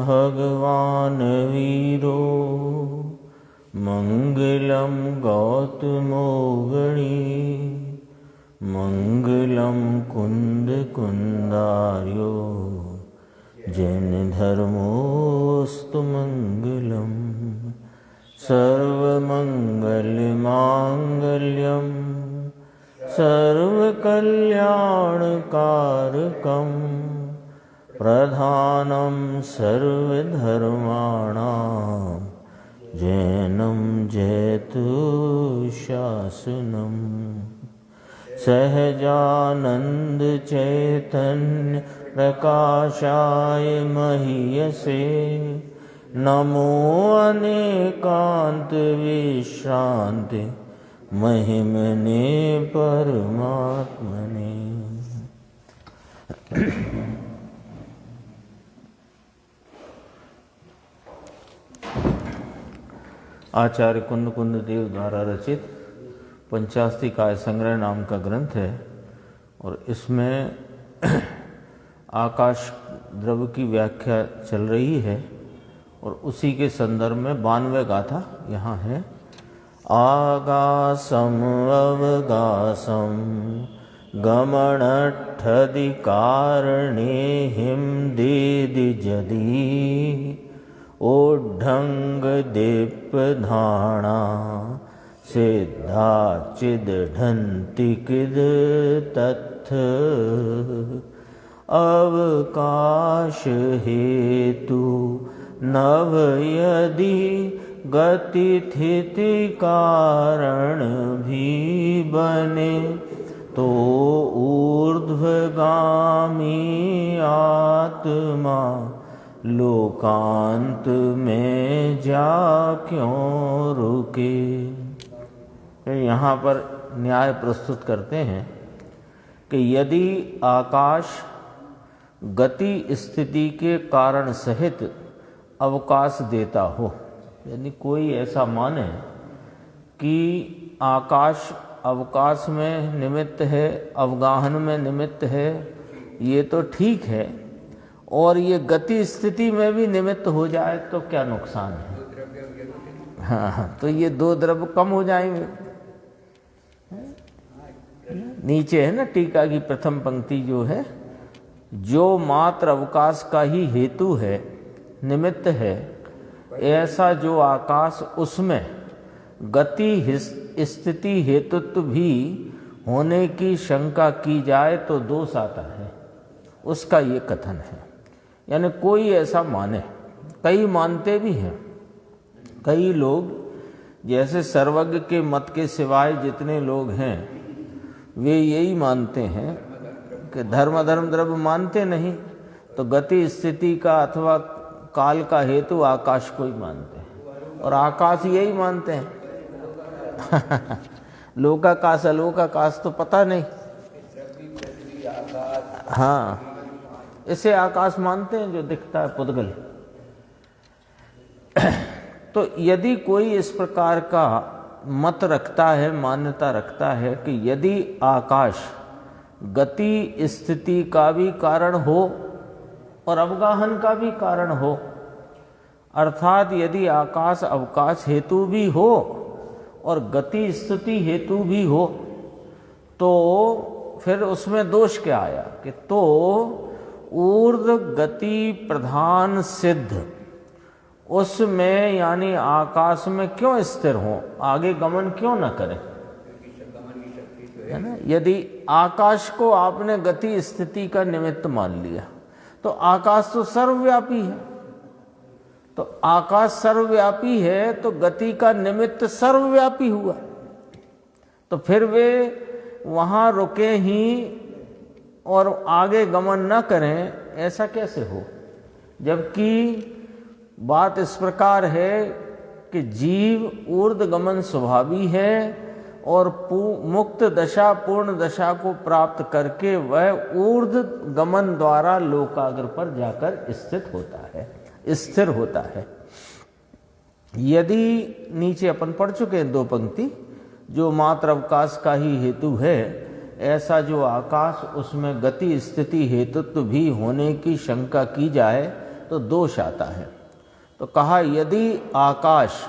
भगवान वीरो मंगलम गौतमोगणी मंगलम कुंद कुंदार्यो जैन धर्मोस्तु मंगलम सर्वमंगलमांगल्यम सर्वकल्याणकारकं प्रधानं सर्वधर्माणां जैनं जयतु शासनम् सहजानंद चैतन्य प्रकाशाय महीयसे नमो अनेकांत विश्रांति महिमने परमात्मने। आचार्य कुंद कुंद देव द्वारा रचित पंचास्ति काय संग्रह नाम का ग्रंथ है और इसमें आकाश द्रव्य की व्याख्या चल रही है और उसी के संदर्भ में 92वें गाथा यहाँ है। आगासम अवगासम गमनठधिकारणे हिम देदि जदि ओढंग दीपधारणा सिद्धा चिदढंतिकिद तत्थ अवकाश हेतु नव यदि गति स्थिति कारण भी बने तो ऊर्ध्वगामी आत्मा लोकांत में जा क्यों रुके। यहाँ पर न्याय प्रस्तुत करते हैं कि यदि आकाश गति स्थिति के कारण सहित अवकाश देता हो, यानी कोई ऐसा माने कि आकाश अवकाश में निमित्त है, अवगाहन में निमित्त है, ये तो ठीक है, और ये गति स्थिति में भी निमित्त हो जाए तो क्या नुकसान है। हाँ, तो ये दो द्रव्य कम हो जाएंगे। नीचे है ना टीका की प्रथम पंक्ति जो है, जो मात्र अवकाश का ही हेतु है, निमित्त है, ऐसा जो आकाश उसमें गति स्थिति हेतुत्व भी होने की शंका की जाए तो दोष आता है, उसका ये कथन है। यानी कोई ऐसा माने, कई मानते भी हैं, कई लोग जैसे सर्वज्ञ के मत के सिवाय जितने लोग हैं वे यही मानते हैं कि धर्म द्रव्य मानते नहीं तो गति स्थिति का अथवा काल का हेतु आकाश को ही मानते हैं, और आकाश यही मानते हैं। लोकाकाश अलोकाकाश तो पता नहीं। हाँ, इसे आकाश मानते हैं जो दिखता है पुद्गल। तो यदि कोई इस प्रकार का मत रखता है, मान्यता रखता है कि यदि आकाश गति स्थिति का भी कारण हो और अवगाहन का भी कारण हो, अर्थात यदि आकाश अवकाश हेतु भी हो और गति स्थिति हेतु भी हो, तो फिर उसमें दोष क्या आया कि तो ऊर्ध्व गति प्रधान सिद्ध उसमें यानी आकाश में क्यों स्थिर हो, आगे गमन क्यों न करे, है ना। यदि आकाश को आपने गति स्थिति का निमित्त मान लिया तो आकाश तो सर्वव्यापी है, तो आकाश सर्वव्यापी है तो गति का निमित्त सर्वव्यापी हुआ, तो फिर वे वहाँ रुके ही और आगे गमन न करें, ऐसा कैसे हो। जबकि बात इस प्रकार है कि जीव ऊर्ध्व गमन स्वभावी है और मुक्त दशा पूर्ण दशा को प्राप्त करके वह ऊर्ध्व गमन द्वारा लोकाग्र पर जाकर स्थित होता है, स्थिर होता है। यदि नीचे अपन पढ़ चुके हैं 2 पंक्ति, जो मात्र अवकाश का ही हेतु है, ऐसा जो आकाश उसमें गति स्थिति हेतुत्व भी होने की शंका की जाए तो दोष आता है। तो कहा यदि आकाश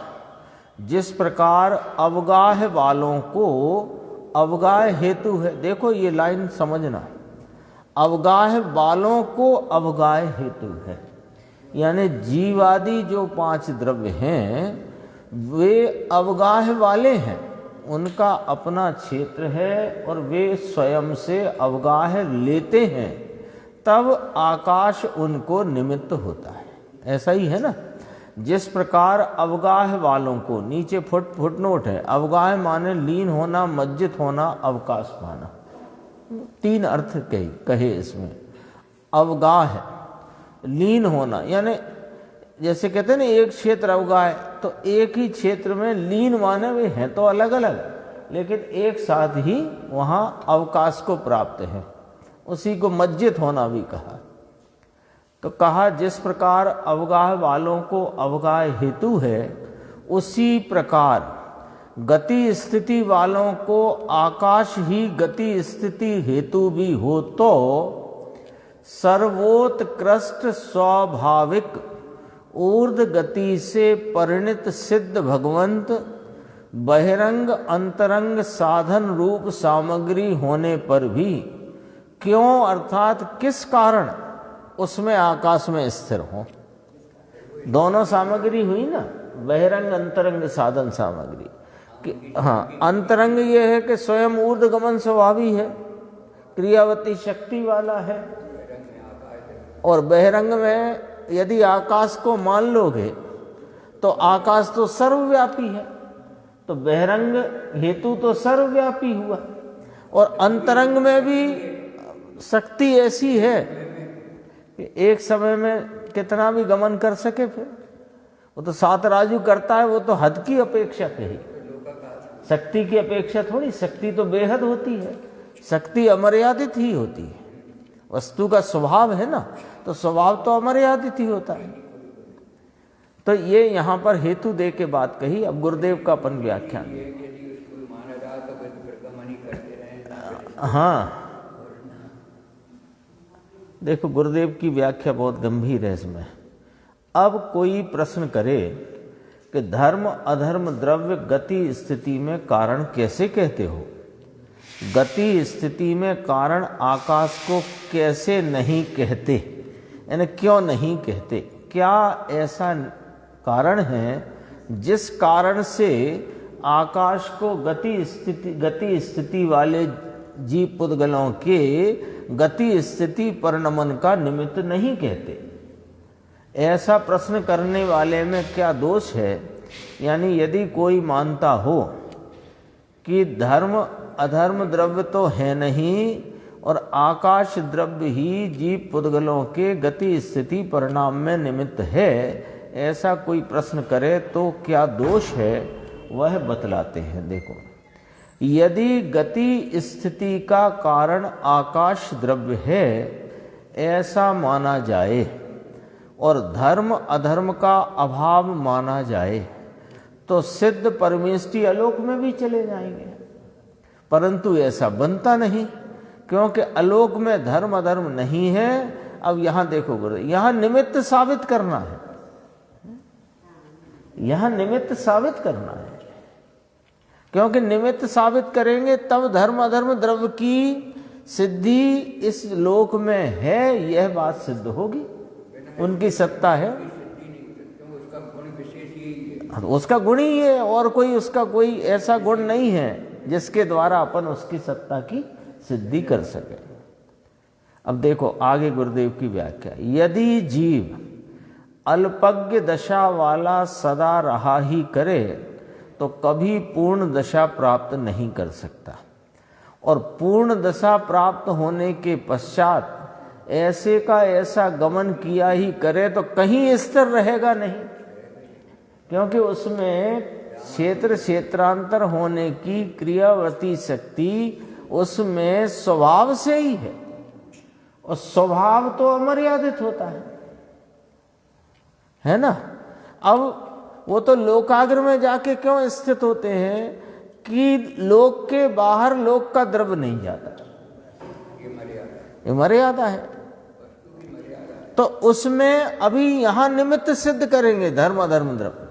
जिस प्रकार अवगाह वालों को अवगाह हेतु है, देखो ये लाइन समझना, अवगाह वालों को अवगाह हेतु है, यानी जीवादि जो 5 द्रव्य हैं वे अवगाह वाले हैं, उनका अपना क्षेत्र है और वे स्वयं से अवगाह लेते हैं, तब आकाश उनको निमित्त होता है। ऐसा ही है ना, जिस प्रकार अवगाह वालों को, नीचे फुटनोट है, अवगाह माने लीन होना, मज्जित होना, अवकाश पाना, 3 अर्थ कहे इसमें। अवगाह लीन होना, यानी जैसे कहते हैं ना एक क्षेत्र अवगाह, तो एक ही क्षेत्र में लीन माने वे हैं तो अलग अलग, लेकिन एक साथ ही वहाँ अवकाश को प्राप्त है, उसी को मज्जित होना भी कहा। तो कहा जिस प्रकार अवगाह वालों को अवगाह हेतु है, उसी प्रकार गति स्थिति वालों को आकाश ही गति स्थिति हेतु भी हो, तो सर्वोत्कृष्ट स्वाभाविक ऊर्ध्व गति से परिणित सिद्ध भगवंत बहिरंग अंतरंग साधन रूप सामग्री होने पर भी क्यों, अर्थात किस कारण उसमें आकाश में स्थिर हो। दोनों सामग्री हुई ना, बहिरंग अंतरंग साधन सामग्री कि हाँ, अंतरंग ये है कि स्वयं ऊर्ध्व गमन स्वभावी है, क्रियावती शक्ति वाला है, और बहिरंग में यदि आकाश को मान लोगे तो आकाश तो सर्वव्यापी है, तो बहिरंग हेतु तो सर्वव्यापी हुआ, और अंतरंग में भी शक्ति ऐसी है कि एक समय में कितना भी गमन कर सके। फिर वो तो 7 राजू करता है, वो तो हद की अपेक्षा कही, शक्ति की अपेक्षा थोड़ी, शक्ति तो बेहद होती है, शक्ति अमर्यादित ही होती है, वस्तु का स्वभाव है ना, तो स्वभाव तो अमर्यादित ही होता है। तो ये यहाँ पर हेतु दे के बात कही। अब गुरुदेव का अपन व्याख्यान, हाँ देखो गुरुदेव की व्याख्या बहुत गंभीर है इसमें। अब कोई प्रश्न करे कि धर्म अधर्म द्रव्य गति स्थिति में कारण कैसे कहते हो, गति स्थिति में कारण आकाश को कैसे नहीं कहते, यानी क्यों नहीं कहते, क्या ऐसा कारण है जिस कारण से आकाश को गति स्थिति वाले जीव पुद्गलों के गति स्थिति परिणमन का निमित्त नहीं कहते। ऐसा प्रश्न करने वाले में क्या दोष है? यानी यदि कोई मानता हो कि धर्म अधर्म द्रव्य तो है नहीं और आकाश द्रव्य ही जीव पुद्गलों के गति स्थिति परिणाम में निमित्त है, ऐसा कोई प्रश्न करे तो क्या दोष है, वह बतलाते हैं। देखो, यदि गति स्थिति का कारण आकाश द्रव्य है ऐसा माना जाए और धर्म अधर्म का अभाव माना जाए तो सिद्ध परमेष्टि आलोक में भी चले जाएंगे, परंतु ऐसा बनता नहीं क्योंकि आलोक में धर्म अधर्म नहीं है। अब यहां देखो गुरु, यहां निमित्त साबित करना है, यहां निमित्त साबित करना है, क्योंकि निमित्त साबित करेंगे तब धर्म अधर्म द्रव्य की सिद्धि इस लोक में है, यह बात सिद्ध होगी, उनकी सत्ता है, उसका गुण ही है, और कोई उसका कोई ऐसा गुण नहीं है जिसके द्वारा अपन उसकी सत्ता की सिद्धि कर सके। अब देखो आगे गुरुदेव की व्याख्या, यदि जीव अल्पज्ञ दशा वाला सदा रहा ही करे तो कभी पूर्ण दशा प्राप्त नहीं कर सकता, और पूर्ण दशा प्राप्त होने के पश्चात ऐसे का ऐसा गमन किया ही करे तो कहीं स्थिर रहेगा नहीं, क्योंकि उसमें क्षेत्र क्षेत्रांतर होने की क्रियावती शक्ति उसमें स्वभाव से ही है, और स्वभाव तो अमर्यादित होता है ना। अब वो तो लोकाग्र में जाके क्यों स्थित होते हैं कि लोक के बाहर लोक का द्रव्य नहीं जाता, ये मर्यादा है, तो उसमें अभी यहां निमित्त सिद्ध करेंगे धर्म अधर्म द्रव्य।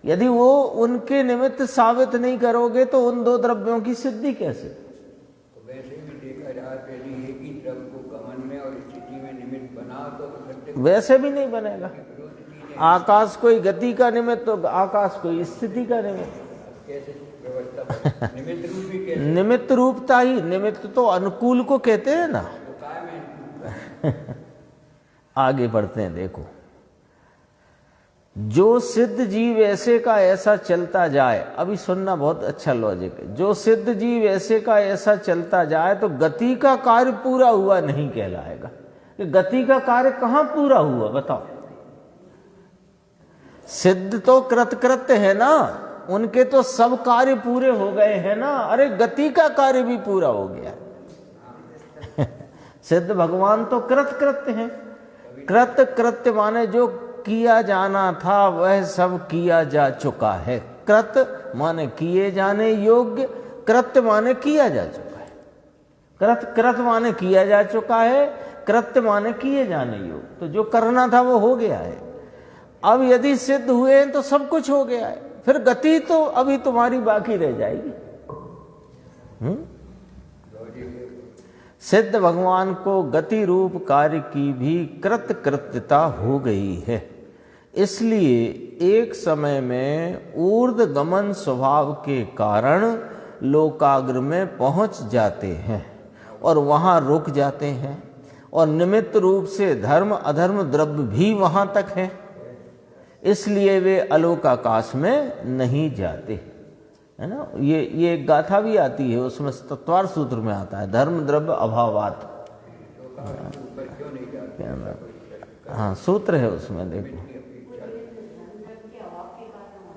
यदि वो उनके निमित्त साबित नहीं करोगे तो उन दो द्रव्यों की सिद्धि कैसे? तो वैसे भी देखा जाए पहले एक ही द्रव्य को गमन में और स्थिति में निमित्त बना तो वैसे भी नहीं बनेगा। आकाश कोई गति का निमित्त तो आकाश कोई स्थिति का निमित्त। कैसे व्यवस्था निमित्त रूप भी कैसे? निमित्त रूपता ही, निमित्त तो अनुकूल को कहते हैं ना। तो काय में आगे बढ़ते हैं। देखो, जो सिद्ध जीव ऐसे का ऐसा चलता जाए, अभी सुनना बहुत अच्छा लॉजिक है, जो सिद्ध जीव ऐसे का ऐसा चलता जाए तो गति का कार्य पूरा हुआ नहीं कहलाएगा। कि गति का कार्य कहां पूरा हुआ बताओ? सिद्ध तो कृतकृत्य है ना, उनके तो सब कार्य पूरे हो गए हैं ना। अरे गति का कार्य भी पूरा हो गया। सिद्ध भगवान तो कृतकृत्य हैं। कृतकृत्य माने जो किया जाना था वह सब किया जा चुका है। कृत माने किए जाने योग्य, कृत्य माने किया जा चुका है। कृत माने किया जा चुका है, कृत्य माने किए जाने योग्य। तो जो करना था वो हो गया है। अब यदि सिद्ध हुए हैं तो सब कुछ हो गया है, फिर गति तो अभी तुम्हारी बाकी रह जाएगी। सिद्ध भगवान को गति रूप कार्य की भी कृतकृत्यता हो गई है। इसलिए एक समय में ऊर्ध्वगमन स्वभाव के कारण लोकाग्र में पहुंच जाते हैं और वहां रुक जाते हैं, और निमित्त रूप से धर्म अधर्म द्रव्य भी वहां तक है। इसलिए वे अलोक आकाश में नहीं जाते, है ना। ये एक गाथा भी आती है, उसमें तत्वार सूत्र में आता है, धर्म द्रव्य अभावात। हाँ सूत्र है उसमें, देखो।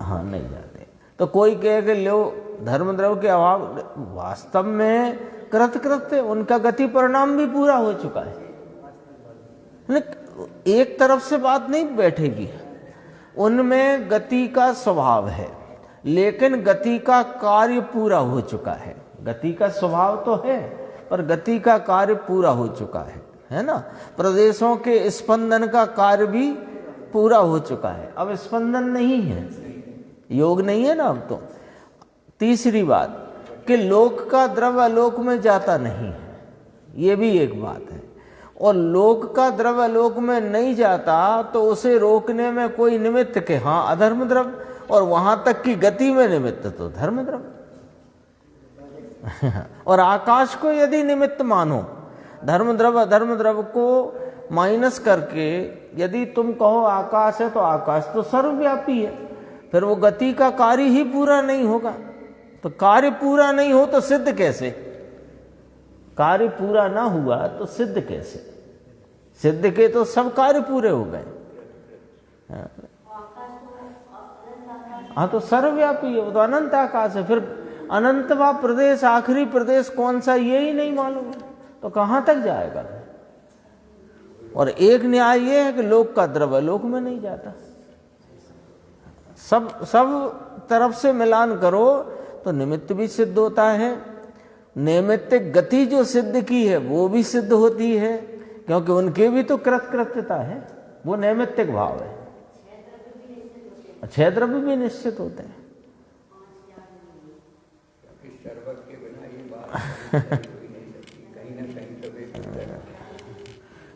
हाँ नहीं जाते। तो कोई कहे कि लो धर्म द्रव्य के अभाव, वास्तव में कृतकृत्य उनका गति परिणाम भी पूरा हो चुका है। एक तरफ से बात नहीं बैठेगी, उनमें गति का स्वभाव है लेकिन गति का कार्य पूरा हो चुका है। गति का स्वभाव तो है पर गति का कार्य पूरा हो चुका है ना। प्रदेशों के स्पंदन का कार्य भी पूरा हो चुका है, अब स्पंदन नहीं है, योग नहीं है ना अब तो। तीसरी बात कि लोक का द्रव्य लोक में जाता नहीं है, ये भी एक बात है। और लोक का द्रव्य लोक में नहीं जाता तो उसे रोकने में कोई निमित्त के, हाँ अधर्म द्रव्य, और वहां तक की गति में निमित्त तो धर्म द्रव्य। और आकाश को यदि निमित्त मानो, धर्म द्रव्य अधर्म द्रव्य को माइनस करके यदि तुम कहो आकाश है, तो आकाश तो सर्वव्यापी है, फिर वो गति का कार्य ही पूरा नहीं होगा। तो कार्य पूरा नहीं हो तो सिद्ध कैसे? कार्य पूरा ना हुआ तो सिद्ध कैसे? सिद्ध के तो सब कार्य पूरे हो गए। हाँ तो सर्वव्यापी है, वो तो अनंत आकाश है। फिर अनंतवा प्रदेश, आखिरी प्रदेश कौन सा ये ही नहीं मालूम है तो कहाँ तक जाएगा? और एक न्याय ये है कि लोक का द्रव्य लोक में नहीं जाता। सब तरफ से मिलान करो तो निमित्त भी सिद्ध होता है, नैमित्तिक गति जो सिद्ध की है वो भी सिद्ध होती है, क्योंकि उनके भी तो कृतकृत्यता है, वो नैमित्तिक भाव है। छह द्रव्य भी निश्चित होते हैं।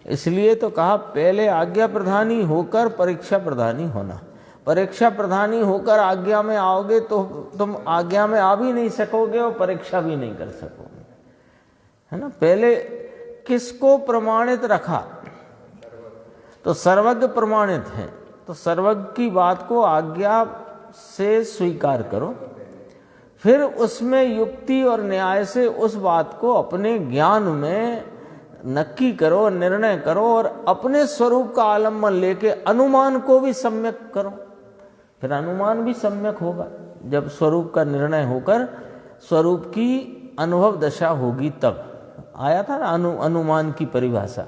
इसलिए तो कहा पहले आज्ञा प्रधानी होकर परीक्षा प्रधानी होना। परीक्षा प्रधानी होकर आज्ञा में आओगे तो तुम आज्ञा में आ भी नहीं सकोगे और परीक्षा भी नहीं कर सकोगे, है ना। पहले किसको प्रमाणित रखा? तो सर्वज्ञ प्रमाणित है, तो सर्वज्ञ की बात को आज्ञा से स्वीकार करो, फिर उसमें युक्ति और न्याय से उस बात को अपने ज्ञान में नक्की करो, निर्णय करो, और अपने स्वरूप का आलम्बन लेके अनुमान को भी सम्यक करो। फिर अनुमान भी सम्यक होगा जब स्वरूप का निर्णय होकर स्वरूप की अनुभव दशा होगी। तब आया था ना अनुमान की परिभाषा,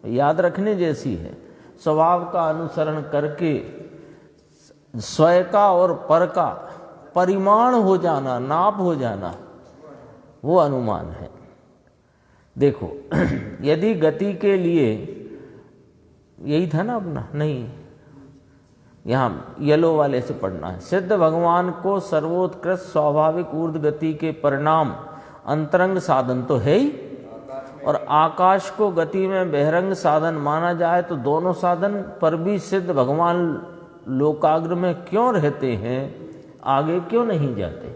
याद रखने जैसी है। स्वभाव का अनुसरण करके स्वयं का और पर का परिमाण हो जाना, नाप हो जाना, वो अनुमान है। देखो यदि गति के लिए यही था ना अपना, नहीं, यहाँ येलो वाले से पढ़ना है। सिद्ध भगवान को सर्वोत्कृष्ट स्वाभाविक ऊर्ध्व गति के परिणाम अंतरंग साधन तो है ही, और आकाश को गति में बहिरंग साधन माना जाए तो दोनों साधन पर भी सिद्ध भगवान लोकाग्र में क्यों रहते हैं, आगे क्यों नहीं जाते?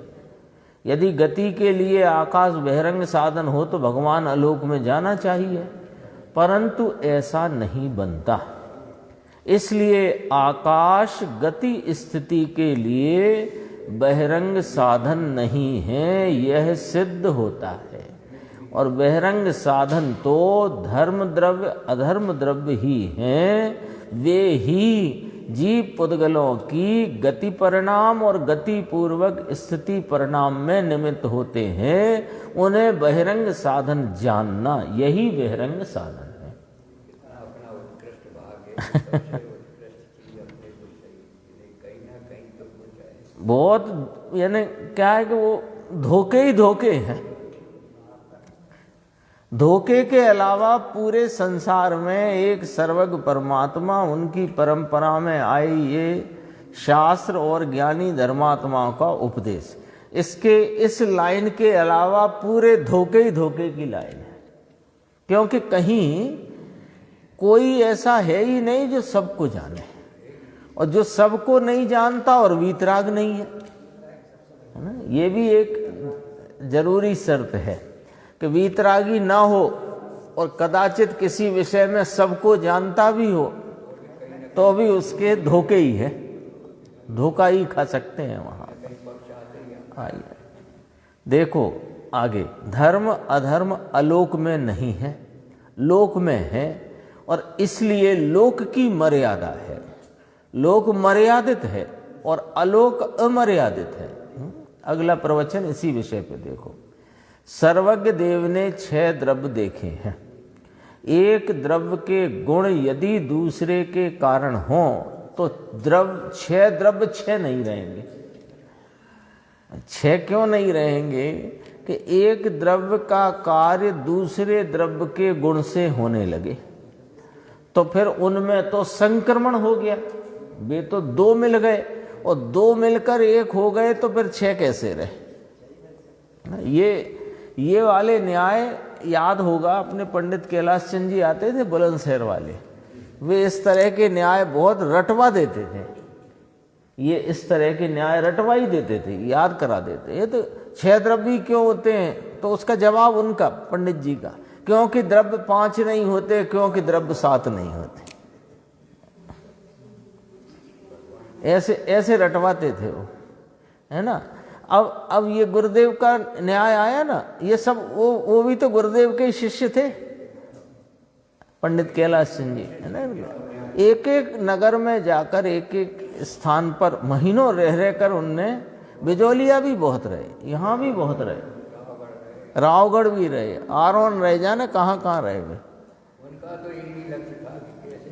यदि गति के लिए आकाश बहिरंग साधन हो तो भगवान आलोक में जाना चाहिए, परंतु ऐसा नहीं बनता। इसलिए आकाश गति स्थिति के लिए बहिरंग साधन नहीं है, यह सिद्ध होता है। और बहिरंग साधन तो धर्म द्रव्य अधर्म द्रव्य ही हैं, वे ही जीव पुद्गलों की गति परिणाम और गति पूर्वक स्थिति परिणाम में निमित्त होते हैं। उन्हें बहिरंग साधन जानना, यही बहिरंग साधन है। अपना उत्कृष्ट भाग है, उत्कृष्ट चीज अपने को सही कहीं ना कहीं तो कुछ है। बहुत यानी क्या है कि वो धोखे ही धोखे हैं। धोखे के अलावा पूरे संसार में एक सर्वज्ञ परमात्मा, उनकी परंपरा में आई ये शास्त्र और ज्ञानी धर्मात्माओं का उपदेश, इसके इस लाइन के अलावा पूरे धोखे ही धोखे की लाइन है। क्योंकि कहीं कोई ऐसा है ही नहीं जो सबको जाने, और जो सबको नहीं जानता और वीतराग नहीं है ना, ये भी एक जरूरी शर्त है कि वीतरागी ना हो और कदाचित किसी विषय में सबको जानता भी हो तो भी उसके धोखे ही है, धोखा ही खा सकते हैं वहाँ। आइए देखो आगे, धर्म अधर्म अलोक में नहीं है, लोक में है, और इसलिए लोक की मर्यादा है। लोक मर्यादित है और अलोक अमर्यादित है। अगला प्रवचन इसी विषय पे देखो। सर्वज्ञ देव ने 6 द्रव्य देखे हैं। एक द्रव्य के गुण यदि दूसरे के कारण हो तो 6 द्रव्य 6 नहीं रहेंगे। 6 क्यों नहीं रहेंगे कि एक द्रव्य का कार्य दूसरे द्रव्य के गुण से होने लगे तो फिर उनमें तो संक्रमण हो गया। वे तो 2 मिल गए और 2 मिलकर 1 हो गए तो फिर 6 कैसे रहे? ये वाले न्याय याद होगा, अपने पंडित कैलाश चंद जी आते थे बुलंदशहर वाले, वे इस तरह के न्याय बहुत रटवा देते थे। ये इस तरह के न्याय रटवा ही देते थे, याद करा देते। ये तो 6 द्रव्य क्यों होते हैं? तो उसका जवाब उनका पंडित जी का, क्योंकि द्रव्य 5 नहीं होते, क्योंकि द्रव्य 7 नहीं होते। ऐसे रटवाते थे वो, है ना। अब ये गुरुदेव का न्याय आया ना, ये सब वो भी तो गुरुदेव के शिष्य थे, पंडित कैलाश सिंह जी, है ना। एक एक नगर में जाकर एक एक स्थान पर महीनों रह कर उनने, बिजोलिया भी बहुत रहे, यहाँ भी बहुत रहे, रावगढ़ भी रहे, आरोन रहे, जाने कहाँ कहाँ रहे वे। उनका तो यही लक्ष्य था कि कैसे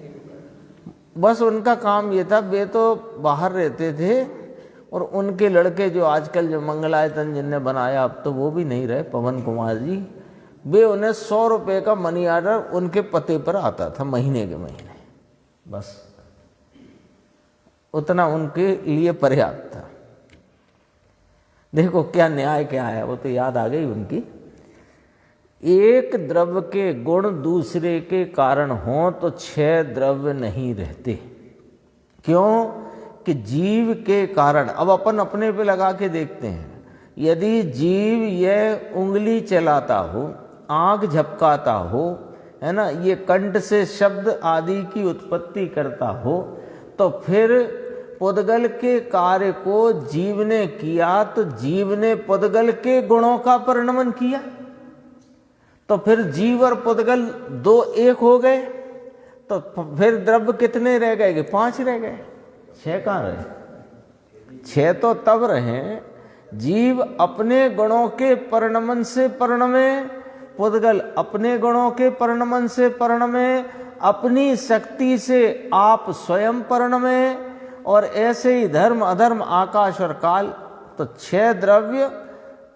बस उनका काम ये था, वे तो बाहर रहते थे और उनके लड़के जो आजकल जो मंगलायतन जिनने बनाया, अब तो वो भी नहीं रहे, पवन कुमार जी, वे उन्हें 100 रुपये का मनी ऑर्डर उनके पते पर आता था महीने के महीने, बस उतना उनके लिए पर्याप्त था। देखो क्या न्याय क्या है, वो तो याद आ गई उनकी। एक द्रव्य के गुण दूसरे के कारण हो तो 6 द्रव्य नहीं रहते। क्यों? कि जीव के कारण, अब अपन अपने पे लगा के देखते हैं, यदि जीव यह उंगली चलाता हो, आंख झपकाता हो, है ना, ये कंठ से शब्द आदि की उत्पत्ति करता हो, तो फिर पुद्गल के कार्य को जीव ने किया तो जीव ने पुद्गल के गुणों का परिणमन किया, तो फिर जीव और पुद्गल 2 एक हो गए, तो फिर द्रव्य कितने रह गए? 5 रह गए, 6 कहाँ रहे? 6 तो तब रहे जीव अपने गुणों के परिणमन से परिणमे, पुद्गल अपने गुणों के परिणमन से परिणमे, अपनी शक्ति से आप स्वयं परिणमे, और ऐसे ही धर्म अधर्म आकाश और काल। तो 6 द्रव्य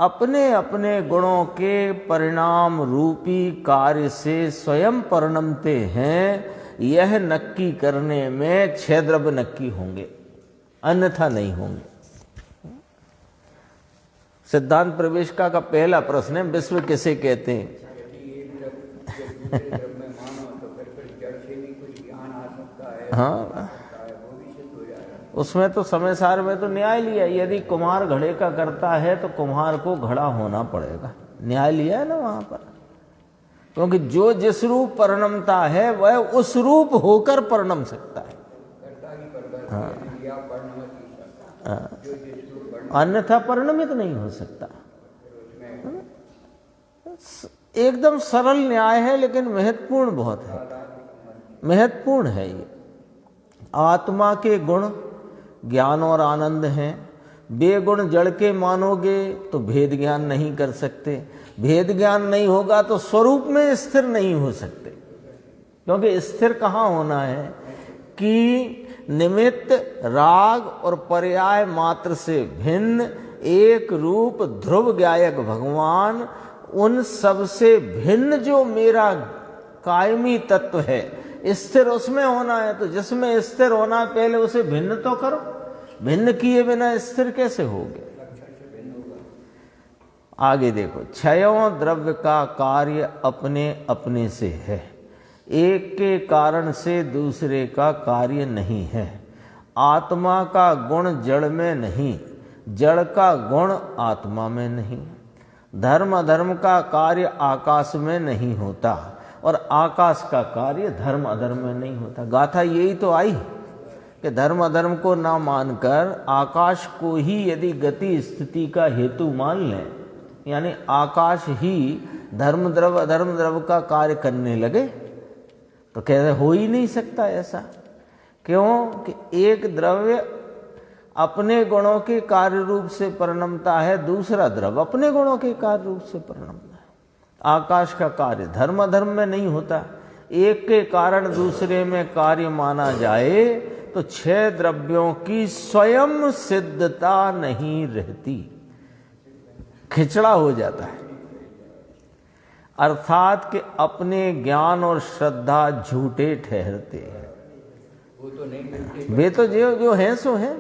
अपने अपने गुणों के परिणाम रूपी कार्य से स्वयं परिणमते हैं, यह नक्की करने में 6 द्रव्य नक्की होंगे, अन्यथा नहीं होंगे। सिद्धांत प्रवेशिका का पहला प्रश्न है, विश्व किसे कहते हैं? यदि एक द्रव्य दूसरे द्रव्य में मानो तो फिर जड़ से भी कुछ ज्ञान आ सकता है, हाँ, वो भी सिद्ध हो जाएगा। उसमें तो समय सार में तो न्याय लिया, यदि कुम्हार घड़े का करता है तो कुम्हार को घड़ा होना पड़ेगा, न्याय लिया है ना वहां पर। क्योंकि जो जिस रूप परिणमता है वह उस रूप होकर परिणम सकता है, अन्यथा परिणमित नहीं हो सकता। एकदम सरल न्याय है, लेकिन महत्वपूर्ण बहुत है, महत्वपूर्ण है ये। आत्मा के गुण ज्ञान और आनंद हैं, बेगुण जड़ के मानोगे तो भेद ज्ञान नहीं कर सकते, भेद ज्ञान नहीं होगा तो स्वरूप में स्थिर नहीं हो सकते। क्योंकि स्थिर कहाँ होना है कि निमित्त राग और पर्याय मात्र से भिन्न एक रूप ध्रुव गायक भगवान, उन सब से भिन्न जो मेरा कायमी तत्व है, स्थिर उसमें होना है। तो जिसमें स्थिर होना, पहले उसे भिन्न तो करो, भिन्न किए बिना स्थिर कैसे होगे? आगे देखो, क्षयों द्रव्य का कार्य अपने अपने से है, एक के कारण से दूसरे का कार्य नहीं है। आत्मा का गुण जड़ में नहीं, जड़ का गुण आत्मा में नहीं। धर्म अधर्म का कार्य आकाश में नहीं होता और आकाश का कार्य धर्म अधर्म में नहीं होता। गाथा यही तो आई कि धर्म अधर्म को ना मानकर आकाश को ही यदि गति स्थिति का हेतु मान लें, यानी आकाश ही धर्म द्रव अधर्म द्रव का कार्य करने लगे, तो कैसे हो ही नहीं सकता ऐसा। क्यों कि एक द्रव्य अपने गुणों के कार्य रूप से परिणमता है, दूसरा द्रव्य अपने गुणों के कार्य रूप से परिणमता है। आकाश का कार्य धर्म अधर्म में नहीं होता, एक के कारण दूसरे में कार्य माना जाए तो 6 द्रव्यों की स्वयं सिद्धता नहीं रहती, खिचड़ा हो जाता है। अर्थात कि अपने ज्ञान और श्रद्धा झूठे ठहरते हैं। वो तो नहीं मिलते, वे तो जो हैं सो हैं,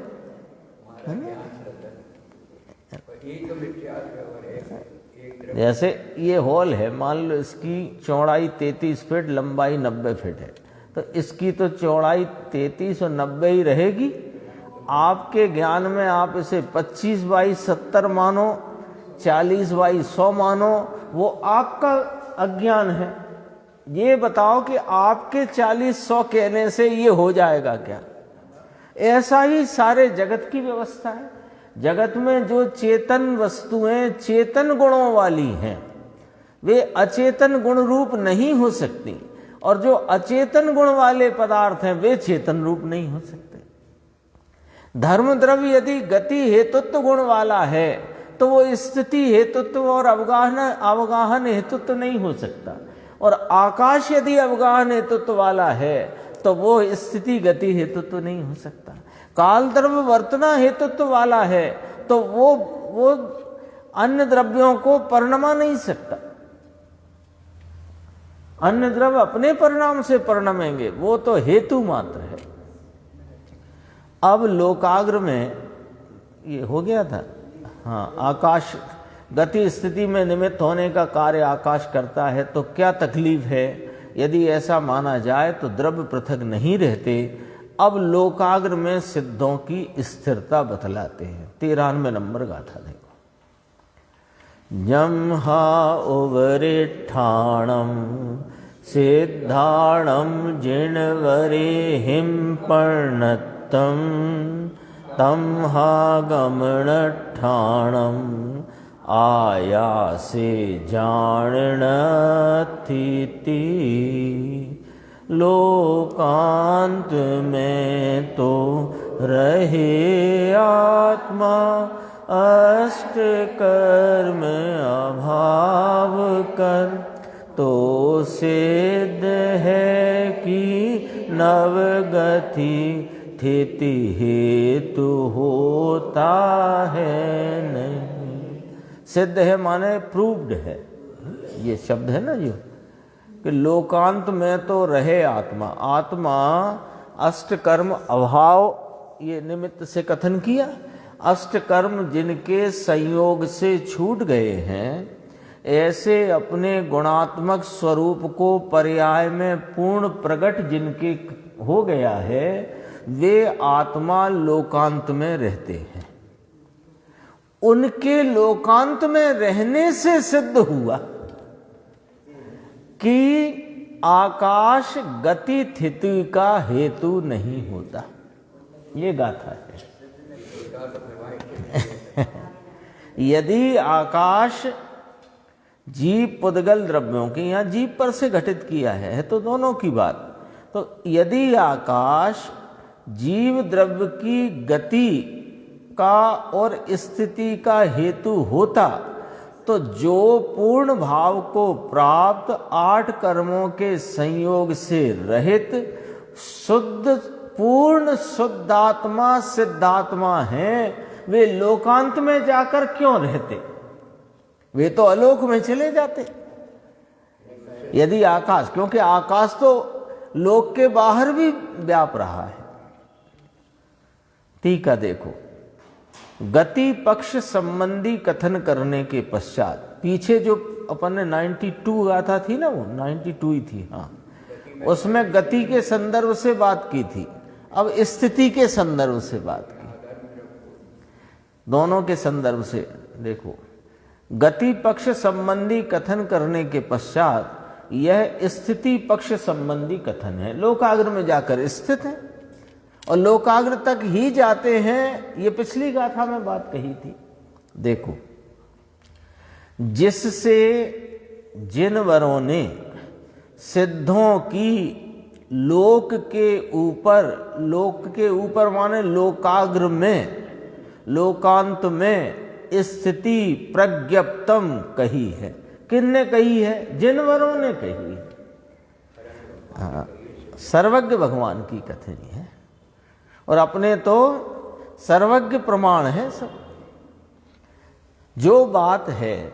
जैसे ये हॉल है, मान लो इसकी चौड़ाई 33 फीट, लंबाई 90 फीट है, तो इसकी तो चौड़ाई 33 और 90 ही रहेगी। आपके ज्ञान में आप इसे 25 बाई 70 मानो, 40 बाई 100 मानो, वो आपका अज्ञान है। ये बताओ कि आपके 40-100 कहने से ये हो जाएगा क्या? ऐसा ही सारे जगत की व्यवस्था है। जगत में जो चेतन वस्तुएं चेतन गुणों वाली हैं, वे अचेतन गुण रूप नहीं हो सकती, और जो अचेतन गुण वाले पदार्थ हैं वे चेतन रूप नहीं हो सकते। धर्म द्रव्य यदि गति हेतुत्व गुण वाला है तो वो स्थिति हेतुत्व और अवगाहन हेतुत्व नहीं हो सकता, और आकाश यदि अवगाहन हेतुत्व वाला है तो वो स्थिति गति हेतुत्व नहीं हो सकता। काल द्रव्य वर्तना हेतुत्व वाला है तो वो अन्य द्रव्यों को परिणमा नहीं सकता। अन्य द्रव्य अपने परिणाम से परिणमेंगे, वो तो हेतु मात्र है। अब लोकाग्र में ये हो गया था, हाँ, आकाश गति स्थिति में निमित्त होने का कार्य आकाश करता है, तो क्या तकलीफ है? यदि ऐसा माना जाए तो द्रव्य पृथक नहीं रहते। अब लोकाग्र में सिद्धों की स्थिरता बतलाते हैं। 93 नंबर गाथा देखो। जम्हा उवरिष्ठाणं सिद्धाणं जिणवरे हिं पर्णत्तं तं हा गमनठाणं आयासे जाणनथिति लोकांत में तो रहे आत्मा अष्ट कर्म अभाव कर, तो सिद्ध है कि नवगति स्थिति हेतु होता है नहीं। सिद्ध है माने प्रूव्ड है, ये शब्द है ना जो, कि लोकांत में तो रहे आत्मा, आत्मा अष्टकर्म अभाव ये निमित्त से कथन किया। अष्टकर्म जिनके संयोग से छूट गए हैं, ऐसे अपने गुणात्मक स्वरूप को पर्याय में पूर्ण प्रकट जिनके हो गया है, वे आत्मा लोकांत में रहते हैं। उनके लोकांत में रहने से सिद्ध हुआ कि आकाश गति स्थिति का हेतु नहीं होता। ये गाथा है। यदि आकाश जीव पुद्गल द्रव्यों की, यहाँ जीव पर से घटित किया है तो दोनों की बात, तो यदि आकाश जीव द्रव्य की गति का और स्थिति का हेतु होता, तो जो पूर्ण भाव को प्राप्त 8 कर्मों के संयोग से रहित शुद्ध पूर्ण शुद्धात्मा सिद्धात्मा हैं, वे लोकांत में जाकर क्यों रहते? वे तो आलोक में चले जाते। यदि आकाश, क्योंकि आकाश तो लोक के बाहर भी व्याप रहा है। टीका देखो, गति पक्ष संबंधी कथन करने के पश्चात, पीछे जो अपन ने 92 गाथा थी ना, वो 92 ही थी, हाँ, उसमें गति के संदर्भ से बात की थी। अब स्थिति के संदर्भ से बात की, दोनों के संदर्भ से देखो। गति पक्ष संबंधी कथन करने के पश्चात यह स्थिति पक्ष संबंधी कथन है। लोकाग्र में जाकर स्थित है और लोकाग्र तक ही जाते हैं। ये पिछली गाथा में बात कही थी। देखो, जिससे जिन वरों ने सिद्धों की लोक के ऊपर माने लोकाग्र में, लोकांत में स्थिति प्रज्ञप्तम कही है। किनने कही है? जिनवरों ने कही है। हाँ, सर्वज्ञ भगवान की कथनी है और अपने तो सर्वज्ञ प्रमाण है सब। जो बात है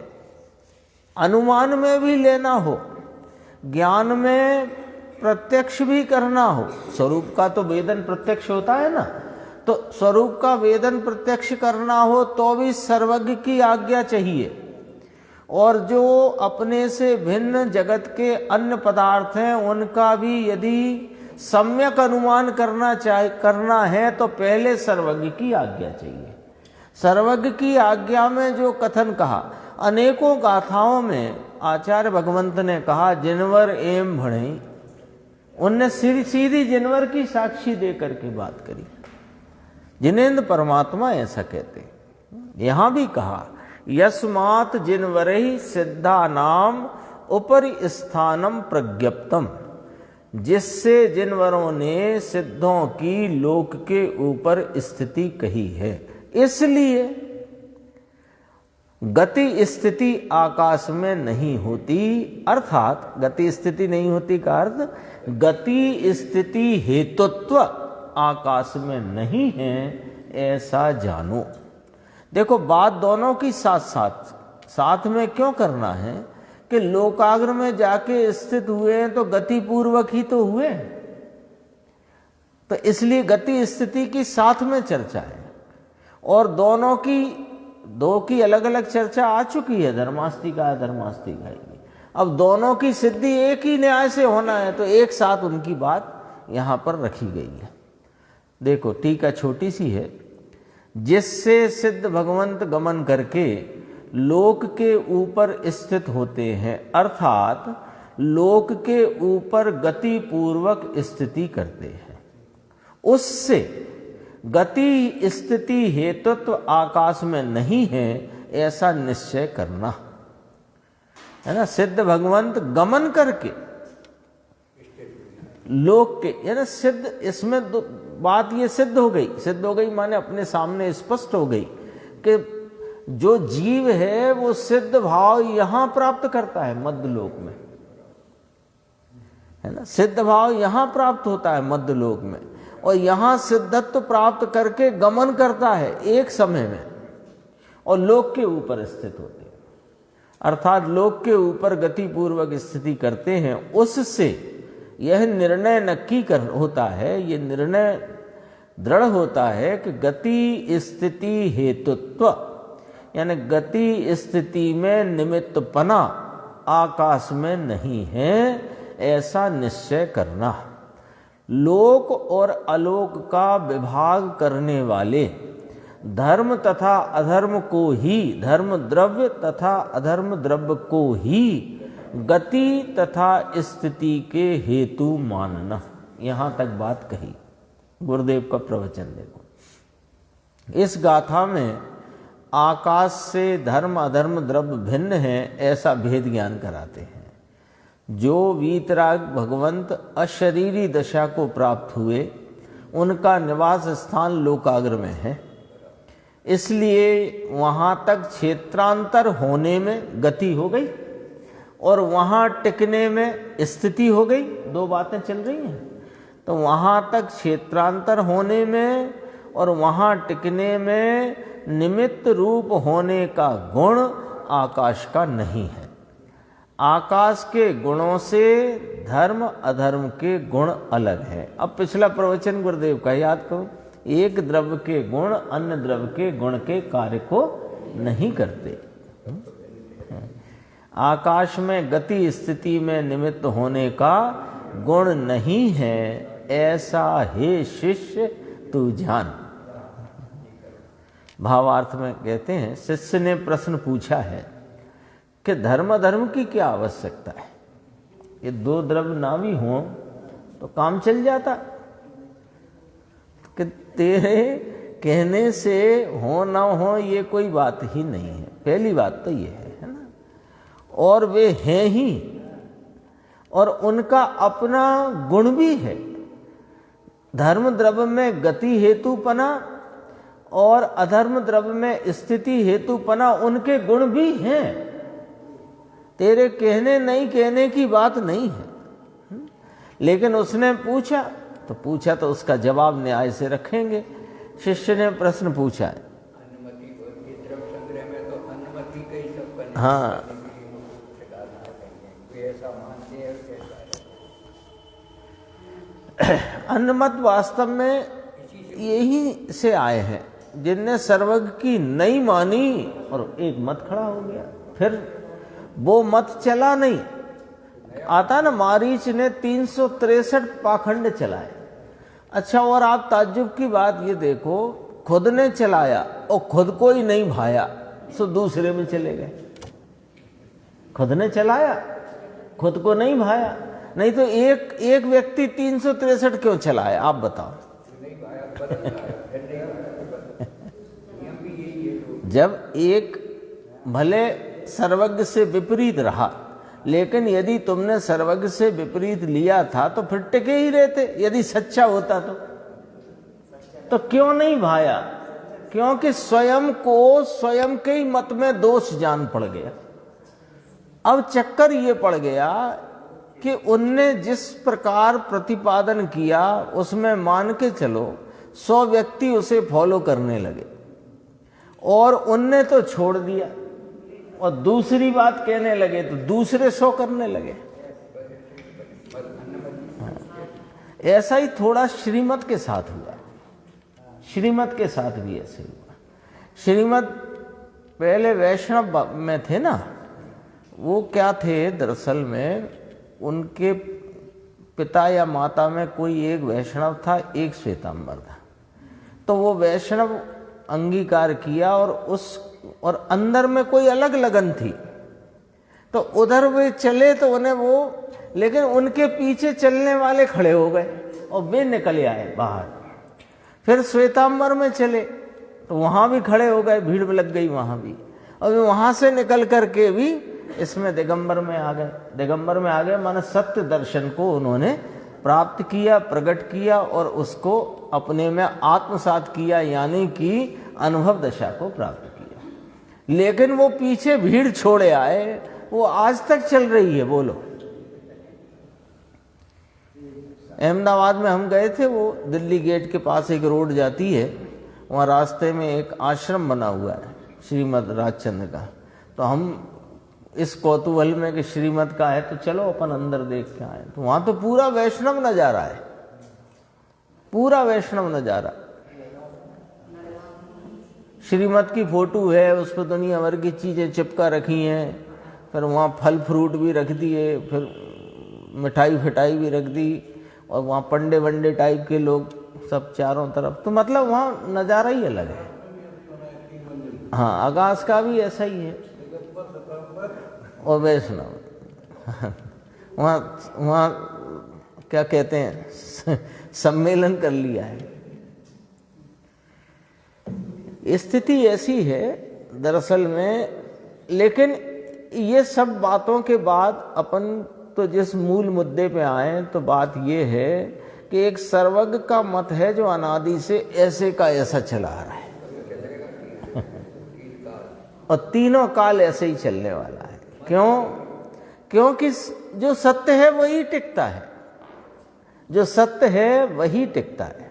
अनुमान में भी लेना हो, ज्ञान में प्रत्यक्ष भी करना हो, स्वरूप का तो वेदन प्रत्यक्ष होता है ना, तो स्वरूप का वेदन प्रत्यक्ष करना हो तो भी सर्वज्ञ की आज्ञा चाहिए। और जो अपने से भिन्न जगत के अन्य पदार्थ हैं उनका भी यदि सम्यक अनुमान करना है तो पहले सर्वज्ञ की आज्ञा चाहिए। सर्वज्ञ की आज्ञा में जो कथन कहा, अनेकों गाथाओं में आचार्य भगवंत ने कहा जिनवर एम भणे, उनने सीधी जिनवर की साक्षी दे करके बात करी। जिनेन्द्र परमात्मा ऐसा कहते। यहां भी कहा यस्मात् जिनवरहि सिद्धा नाम उपरि स्थानम प्रज्ञप्तम, जिससे जिनवरों ने सिद्धों की लोक के ऊपर स्थिति कही है। इसलिए गति स्थिति आकाश में नहीं होती, अर्थात गति स्थिति नहीं होती का अर्थ गति स्थिति हेतुत्व आकाश में नहीं है, ऐसा जानो। देखो, बात दोनों की साथ में क्यों करना है कि लोकाग्र में जाके स्थित हुए हैं तो गति पूर्वक ही तो हुए, तो इसलिए गति स्थिति की साथ में चर्चा है। और दो की अलग अलग चर्चा आ चुकी है, धर्मास्तिका धर्मास्तिका की। अब दोनों की सिद्धि एक ही न्याय से होना है तो एक साथ उनकी बात यहां पर रखी गई है। देखो, टीका छोटी सी है। जिससे सिद्ध भगवंत गमन करके लोक के ऊपर स्थित होते हैं, अर्थात लोक के ऊपर गति पूर्वक स्थिति करते हैं, उससे गति स्थिति हेतुत्व आकाश में नहीं है, ऐसा निश्चय करना है ना। सिद्ध भगवंत गमन करके लोक के, यानी सिद्ध, इसमें बात ये सिद्ध हो गई माने अपने सामने स्पष्ट हो गई कि जो जीव है वो सिद्ध भाव यहां प्राप्त करता है मध्य लोक में, है ना। सिद्ध भाव यहां प्राप्त होता है मध्य लोक में, और यहां सिद्धत्व प्राप्त करके गमन करता है एक समय में, और लोक के ऊपर स्थित होते हैं। अर्थात लोक के ऊपर गति पूर्वक स्थिति करते हैं, उससे यह निर्णय नक्की होता है, ये निर्णय दृढ़ होता है कि गति स्थिति हेतुत्व, यानी गति स्थिति में निमित्तपना आकाश में नहीं है, ऐसा निश्चय करना। लोक और अलोक का विभाग करने वाले धर्म तथा अधर्म को ही, धर्म द्रव्य तथा अधर्म द्रव्य को ही गति तथा स्थिति के हेतु मानना। यहां तक बात कही, गुरुदेव का प्रवचन देखो। इस गाथा में आकाश से धर्म अधर्म द्रव्य भिन्न है ऐसा भेद ज्ञान कराते हैं। जो वीतराग भगवंत अशरीरी दशा को प्राप्त हुए, उनका निवास स्थान लोकाग्र में है, इसलिए वहाँ तक क्षेत्रांतर होने में गति हो गई और वहाँ टिकने में स्थिति हो गई। दो बातें चल रही हैं। तो वहाँ तक क्षेत्रांतर होने में और वहाँ टिकने में निमित्त रूप होने का गुण आकाश का नहीं है। आकाश के गुणों से धर्म अधर्म के गुण अलग है। अब पिछला प्रवचन गुरुदेव का याद करो, एक द्रव्य के गुण अन्य द्रव्य के गुण के कार्य को नहीं करते। आकाश में गति स्थिति में निमित्त होने का गुण नहीं है, ऐसा हे शिष्य तू जान। भावार्थ में कहते हैं, शिष्य ने प्रश्न पूछा है कि धर्म धर्म की क्या आवश्यकता है? ये दो द्रव्य ना भी हों तो काम चल जाता, कि तेरे कहने से हो ना हो ये कोई बात ही नहीं है। पहली बात तो ये है ना। और वे हैं ही, और उनका अपना गुण भी है। धर्म द्रव्य में गति हेतुपना और अधर्म द्रव्य में स्थिति हेतुपना, उनके गुण भी हैं। तेरे कहने नहीं कहने की बात नहीं है। लेकिन उसने पूछा तो उसका जवाब न्याय से रखेंगे। शिष्य ने प्रश्न पूछा है, अनुमति द्रव्य संग्रह में तो अनुमति का ही सब करने, हाँ, ऐसा मानते हैं। अन्नमत वास्तव में यही से आए हैं, जिनने सर्वज्ञ की नहीं मानी और एक मत खड़ा हो गया। फिर वो मत चला नहीं। आता ना, मारीच ने 363 पाखंड चलाए। अच्छा, और आप ताज्जुब की बात ये देखो, खुद ने चलाया और खुद को ही नहीं भाया, सो दूसरे में चले गए। खुद ने चलाया, खुद को नहीं भाया, नहीं तो एक व्यक्ति 363 क्यों चलाए? आप बताओ। जब एक भले सर्वज्ञ से विपरीत रहा, लेकिन यदि तुमने सर्वज्ञ से विपरीत लिया था तो फिर टिके ही रहते। यदि सच्चा होता तो क्यों नहीं भाया? क्योंकि स्वयं को स्वयं के ही मत में दोष जान पड़ गया। अब चक्कर ये पड़ गया कि उनने जिस प्रकार प्रतिपादन किया उसमें मान के चलो 100 व्यक्ति उसे फॉलो करने लगे, और उनने तो छोड़ दिया और दूसरी बात कहने लगे तो दूसरे 100 करने लगे। ऐसा ही थोड़ा श्रीमत के साथ हुआ। श्रीमत के साथ भी ऐसे हुआ। श्रीमत पहले वैष्णव में थे ना, वो क्या थे दरअसल में, उनके पिता या माता में कोई एक वैष्णव था, एक श्वेतांबर था। तो वो वैष्णव अंगीकार किया और अंदर में कोई अलग लगन थी, तो उधर वे चले तो उन्हें वो, लेकिन उनके पीछे चलने वाले खड़े हो गए और वे निकल आए बाहर। फिर श्वेतांबर में चले तो वहां भी खड़े हो गए, भीड़ लग गई वहां भी, और वहां से निकल करके भी इसमें दिगंबर में आ गए। दिगंबर में आ गए माने सत्य दर्शन को उन्होंने प्राप्त किया, प्रकट किया और उसको अपने में आत्मसात किया, यानी कि अनुभव दशा को प्राप्त किया। लेकिन वो पीछे भीड़ छोड़े आए, वो आज तक चल रही है। बोलो, अहमदाबाद में हम गए थे, वो दिल्ली गेट के पास एक रोड जाती है, वहाँ रास्ते में एक आश्रम बना हुआ है श्रीमद राजचंद्र का। तो हम इस कौतूहल में कि श्रीमत का है तो चलो अपन अंदर देख के आए, तो वहां तो पूरा वैष्णव नजारा है, पूरा वैष्णव नजारा। श्रीमत की फोटो है, उस पर दुनिया भर की चीजें चिपका रखी हैं, फिर वहाँ फल फ्रूट भी रख दिए, फिर मिठाई फिटाई भी रख दी, और वहाँ पंडे वंडे टाइप के लोग सब चारों तरफ, तो मतलब वहाँ नज़ारा ही अलग है। हाँ, आकाश का भी ऐसा ही है। और वैष्णव वहाँ क्या कहते हैं, सम्मेलन कर लिया है। स्थिति ऐसी है दरअसल में। लेकिन ये सब बातों के बाद अपन तो जिस मूल मुद्दे पे आए, तो बात ये है कि एक सर्वज्ञ का मत है जो अनादि से ऐसे का ऐसा चला आ रहा है और तीनों काल ऐसे ही चलने वाला है। क्यों? क्योंकि जो सत्य है वही टिकता है, जो सत्य है वही टिकता है।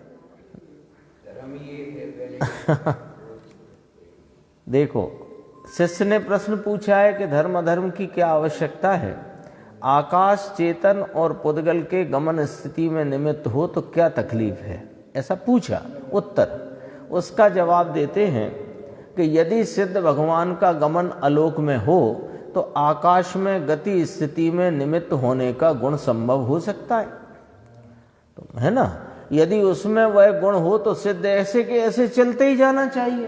देखो, शिष्य ने प्रश्न पूछा है कि धर्म अधर्म की क्या आवश्यकता है? आकाश चेतन और पुद्गल के गमन स्थिति में निमित्त हो तो क्या तकलीफ है, ऐसा पूछा। उत्तर उसका जवाब देते हैं कि यदि सिद्ध भगवान का गमन आलोक में हो तो आकाश में गति स्थिति में निमित्त होने का गुण संभव हो सकता है, तो है ना। यदि उसमें वह गुण हो तो सिद्ध ऐसे के ऐसे चलते ही जाना चाहिए,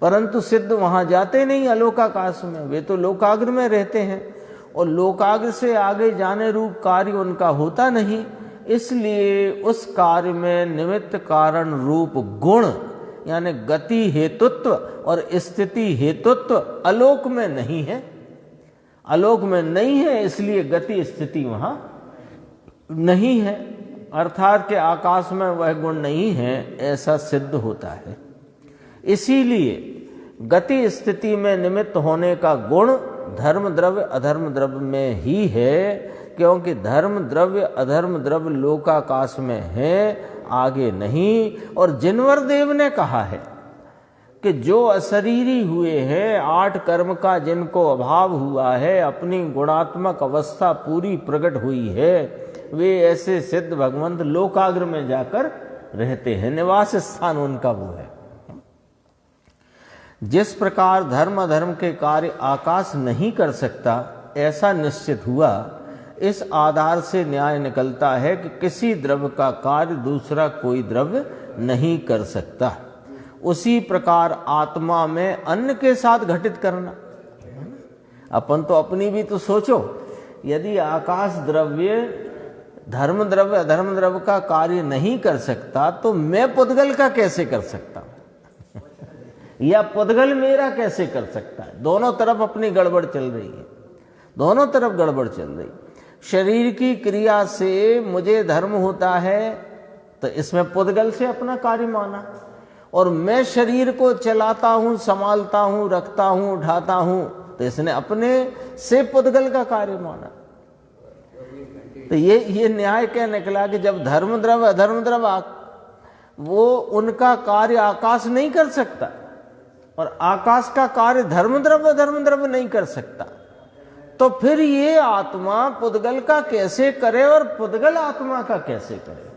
परंतु सिद्ध वहां जाते नहीं अलोकाकाश में, वे तो लोकाग्र में रहते हैं और लोकाग्र से आगे जाने रूप कार्य उनका होता नहीं। इसलिए उस कार्य में निमित्त कारण रूप गुण यानी गति हेतुत्व और स्थिति हेतुत्व आलोक में नहीं है, आलोक में नहीं है, इसलिए गति स्थिति वहां नहीं है, अर्थात के आकाश में वह गुण नहीं है, ऐसा सिद्ध होता है। इसीलिए गति स्थिति में निमित्त होने का गुण धर्म द्रव्य अधर्म द्रव्य में ही है, क्योंकि धर्म द्रव्य अधर्म द्रव्य लोकाकाश में है, आगे नहीं। और जिनवर देव ने कहा है कि जो अशरीरी हुए हैं, 8 कर्म का जिनको अभाव हुआ है, अपनी गुणात्मक अवस्था पूरी प्रकट हुई है, वे ऐसे सिद्ध भगवंत लोकाग्र में जाकर रहते हैं, निवास स्थान उनका वो है। जिस प्रकार धर्म अधर्म के कार्य आकाश नहीं कर सकता, ऐसा निश्चित हुआ, इस आधार से न्याय निकलता है कि किसी द्रव्य का कार्य दूसरा कोई द्रव्य नहीं कर सकता। उसी प्रकार आत्मा में अन्न के साथ घटित करना, अपन तो अपनी भी तो सोचो, यदि आकाश द्रव्य धर्म द्रव्य अधर्म द्रव्य का कार्य नहीं कर सकता तो मैं पुद्गल का कैसे कर सकता हूं या पुद्गल मेरा कैसे कर सकता है? दोनों तरफ अपनी गड़बड़ चल रही है, दोनों तरफ गड़बड़ चल रही। शरीर की क्रिया से मुझे धर्म होता है तो इसमें पुद्गल से अपना कार्य माना, और मैं शरीर को चलाता हूं, संभालता हूं, रखता हूं, उठाता हूं, तो इसने अपने से पुद्गल का कार्य माना। तो ये न्याय क्या निकला कि जब धर्म द्रव्य अधर्म द्रव्य वो उनका कार्य आकाश नहीं कर सकता और आकाश का कार्य धर्म द्रव्य नहीं कर सकता, तो फिर ये आत्मा पुद्गल का कैसे करे और पुद्गल आत्मा का कैसे करे?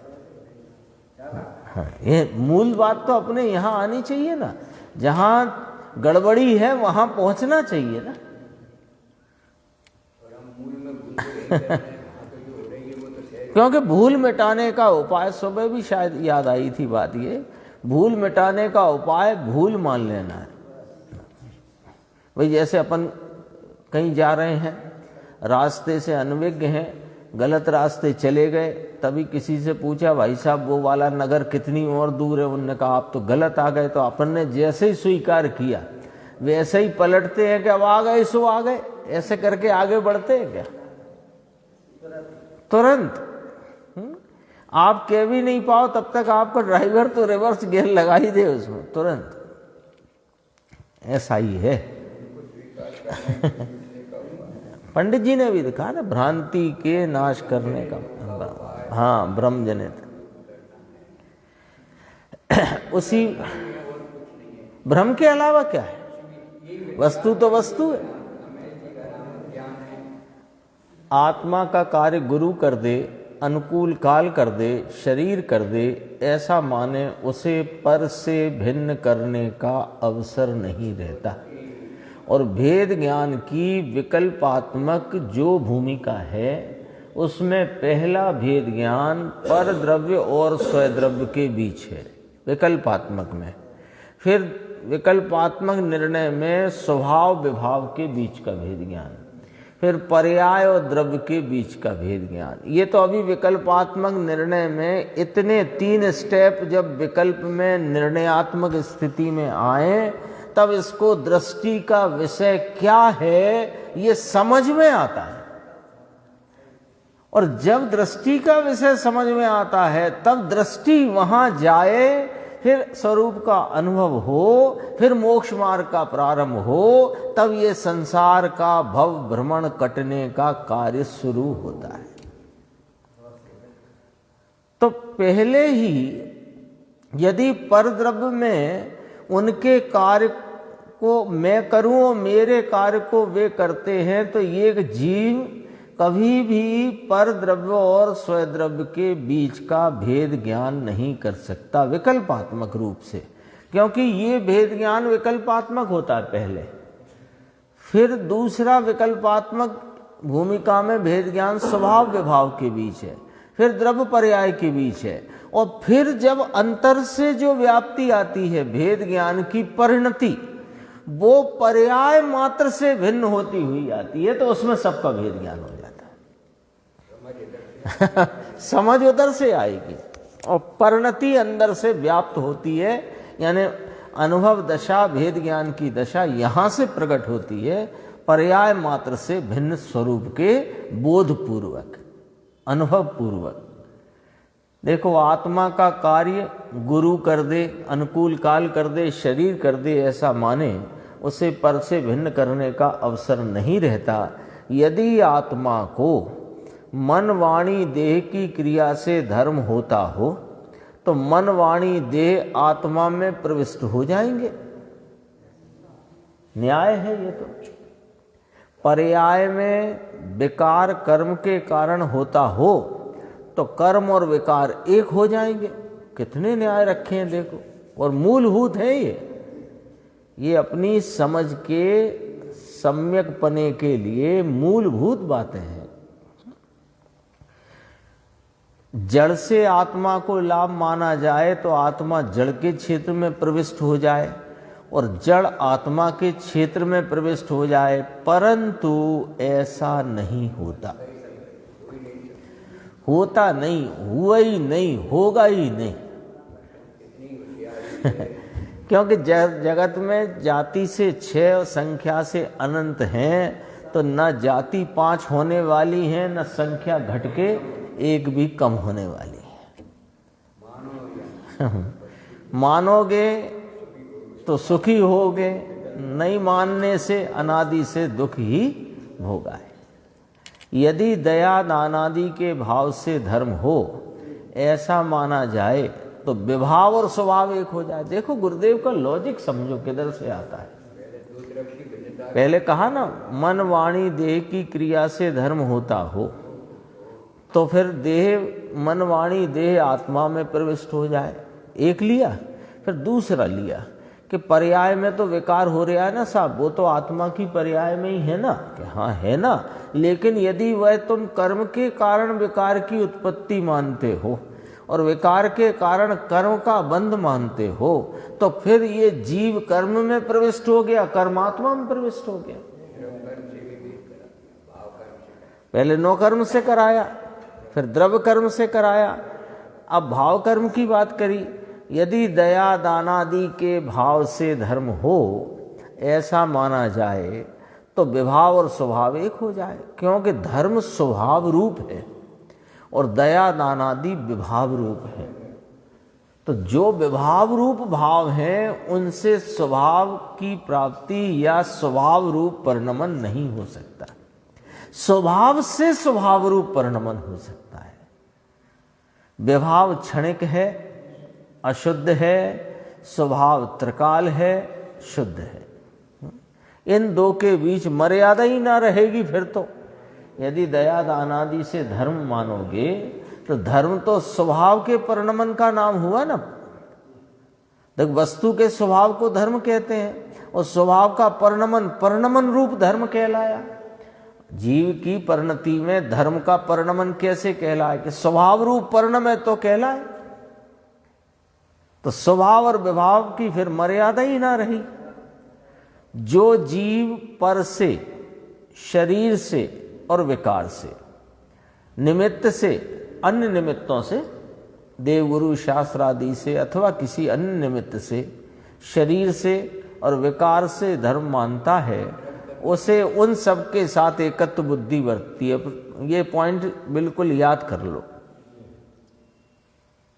हाँ, ये मूल बात तो अपने यहां आनी चाहिए ना, जहां गड़बड़ी है वहां पहुंचना चाहिए ना। क्योंकि भूल मिटाने का उपाय, सुबह भी शायद याद आई थी बात, ये भूल मिटाने का उपाय भूल मान लेना है। भाई जैसे अपन कहीं जा रहे हैं, रास्ते से अनभिज्ञ हैं, गलत रास्ते चले गए, तभी किसी से पूछा भाई साहब वो वाला नगर कितनी और दूर है, उन्होंने कहा आप तो गलत आ गए, तो अपन ने जैसे ही स्वीकार किया वैसे ही पलटते हैं कि अब आ गए सो आ गए, ऐसे करके आगे बढ़ते हैं क्या? तुरंत आप कह भी नहीं पाओ तब तक आपका ड्राइवर तो रिवर्स गियर लगा ही दे उसमें तुरंत, ऐसा ही है। पंडित जी ने भी दिखा ना, भ्रांति के नाश करने का, हाँ, ब्रह्म जनित। उसी भ्रम के अलावा क्या है? वस्तु तो वस्तु है, आत्मा का कार्य गुरु कर दे, अनुकूल काल कर दे, शरीर कर दे, ऐसा माने उसे पर से भिन्न करने का अवसर नहीं रहता। और भेद ज्ञान की विकल्पात्मक जो भूमिका है उसमें पहला भेद ज्ञान पर द्रव्य और स्वद्रव्य के बीच है विकल्पात्मक में। फिर विकल्पात्मक निर्णय में स्वभाव विभाव के बीच का भेद ज्ञान, फिर पर्याय और द्रव्य के बीच का भेद ज्ञान। ये तो अभी विकल्पात्मक निर्णय में इतने 3 स्टेप जब विकल्प में निर्णयात्मक स्थिति में आए तब इसको दृष्टि का विषय क्या है ये समझ में आता है। और जब दृष्टि का विषय समझ में आता है तब दृष्टि वहां जाए, फिर स्वरूप का अनुभव हो, फिर मोक्ष मार्ग का प्रारंभ हो, तब ये संसार का भव भ्रमण कटने का कार्य शुरू होता है। तो पहले ही यदि परद्रव्य में उनके कार्य को मैं करूं और मेरे कार्य को वे करते हैं, तो ये एक जीव कभी भी परद्रव्य और स्वद्रव्य के बीच का भेद ज्ञान नहीं कर सकता विकल्पात्मक रूप से, क्योंकि ये भेद ज्ञान विकल्पात्मक होता है पहले। फिर दूसरा विकल्पात्मक भूमिका में भेद ज्ञान स्वभाव विभाव के बीच है, फिर द्रव्य पर्याय के बीच है, और फिर जब अंतर से जो व्याप्ति आती है भेद ज्ञान की परिणति, वो पर्याय मात्र से भिन्न होती हुई आती है, तो उसमें सबका भेद ज्ञान हो जाता है। समझ उधर से आएगी और परिणति अंदर से व्याप्त होती है, यानी अनुभव दशा भेद ज्ञान की दशा यहां से प्रकट होती है, पर्याय मात्र से भिन्न स्वरूप के बोध पूर्वक, अनुभव पूर्वक। देखो, आत्मा का कार्य गुरु कर दे, अनुकूल काल कर दे, शरीर कर दे, ऐसा माने उसे पर से भिन्न करने का अवसर नहीं रहता। यदि आत्मा को मन वाणी देह की क्रिया से धर्म होता हो तो मन वाणी देह आत्मा में प्रविष्ट हो जाएंगे, न्याय है ये तो। पर्याय में विकार कर्म के कारण होता हो तो कर्म और विकार एक हो जाएंगे। कितने न्याय रखे हैं देखो, और मूलभूत है ये अपनी समझ के सम्यक पने के लिए मूलभूत बातें हैं। जड़ से आत्मा को लाभ माना जाए तो आत्मा जड़ के क्षेत्र में प्रविष्ट हो जाए और जड़ आत्मा के क्षेत्र में प्रविष्ट हो जाए, परंतु ऐसा नहीं होता, होता नहीं, हुआ ही नहीं, होगा ही नहीं। क्योंकि जगत में जाति से 6 संख्या से अनंत हैं, तो न जाति 5 होने वाली है, न संख्या घट के 1 भी कम होने वाली है। मानोगे तो सुखी होगे, नहीं मानने से अनादि से दुख ही भोगा है। यदि दया दानादि के भाव से धर्म हो ऐसा माना जाए तो विभाव और स्वभाव एक हो जाए। देखो गुरुदेव का लॉजिक समझो किधर से आता है। पहले कहा ना, मन वाणी देह की क्रिया से धर्म होता हो तो फिर देह मन वाणी देह आत्मा में प्रविष्ट हो जाए, एक लिया। फिर दूसरा लिया कि पर्याय में तो विकार हो रहा है ना साहब, वो तो आत्मा की पर्याय में ही है ना, कि हाँ है ना, लेकिन यदि वह तुम कर्म के कारण विकार की उत्पत्ति मानते हो और विकार के कारण कर्म का बंध मानते हो, तो फिर ये जीव कर्म में प्रविष्ट हो गया, कर्मात्मा में प्रविष्ट हो गया। पहले नो कर्म से कराया, फिर द्रव्य कर्म से कराया, अब भाव कर्म की बात करी। यदि दया दानादि के भाव से धर्म हो ऐसा माना जाए तो विभाव और स्वभाव एक हो जाए, क्योंकि धर्म स्वभाव रूप है और दया दानादि विभाव रूप है। तो जो विभाव रूप भाव हैं उनसे स्वभाव की प्राप्ति या स्वभाव रूप परिणमन नहीं हो सकता, स्वभाव से स्वभाव रूप परिणमन हो सकता है। विभाव क्षणिक है, अशुद्ध है, स्वभाव त्रिकाल है, शुद्ध है। इन दो के बीच मर्यादा ही ना रहेगी फिर तो, यदि दया दान आदि से धर्म मानोगे तो धर्म तो स्वभाव के परिणमन का नाम हुआ ना। देख, वस्तु के स्वभाव को धर्म कहते हैं और स्वभाव का परिणमन रूप धर्म कहलाया। जीव की परिणति में धर्म का परिणमन कैसे कहलाए कि स्वभाव रूप परिणम है तो कहलाए। तो स्वभाव और विभाव की फिर मर्यादा ही ना रही। जो जीव पर से, शरीर से और विकार से, निमित्त से, अन्य निमित्तों से, देवगुरु शास्त्र आदि से अथवा किसी अन्य निमित्त से, शरीर से और विकार से धर्म मानता है, उसे उन सब के साथ एकत्व बुद्धि वर्तती है। ये पॉइंट बिल्कुल याद कर लो,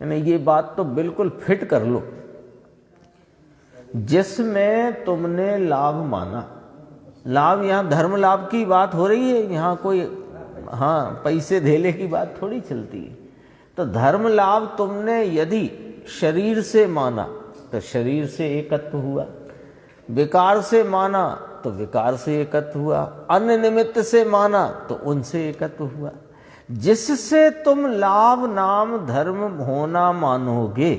यानी ये बात तो बिल्कुल फिट कर लो। जिसमें तुमने लाभ माना, लाभ यहां धर्म लाभ की बात हो रही है, यहां कोई पैसे धेले की बात थोड़ी चलती है। तो धर्म लाभ तुमने यदि शरीर से माना तो शरीर से एकत्व हुआ, विकार से माना तो विकार से एकत्व हुआ, अन्य निमित्त से माना तो उनसे एकत्व हुआ। जिससे तुम लाभ नाम धर्म होना मानोगे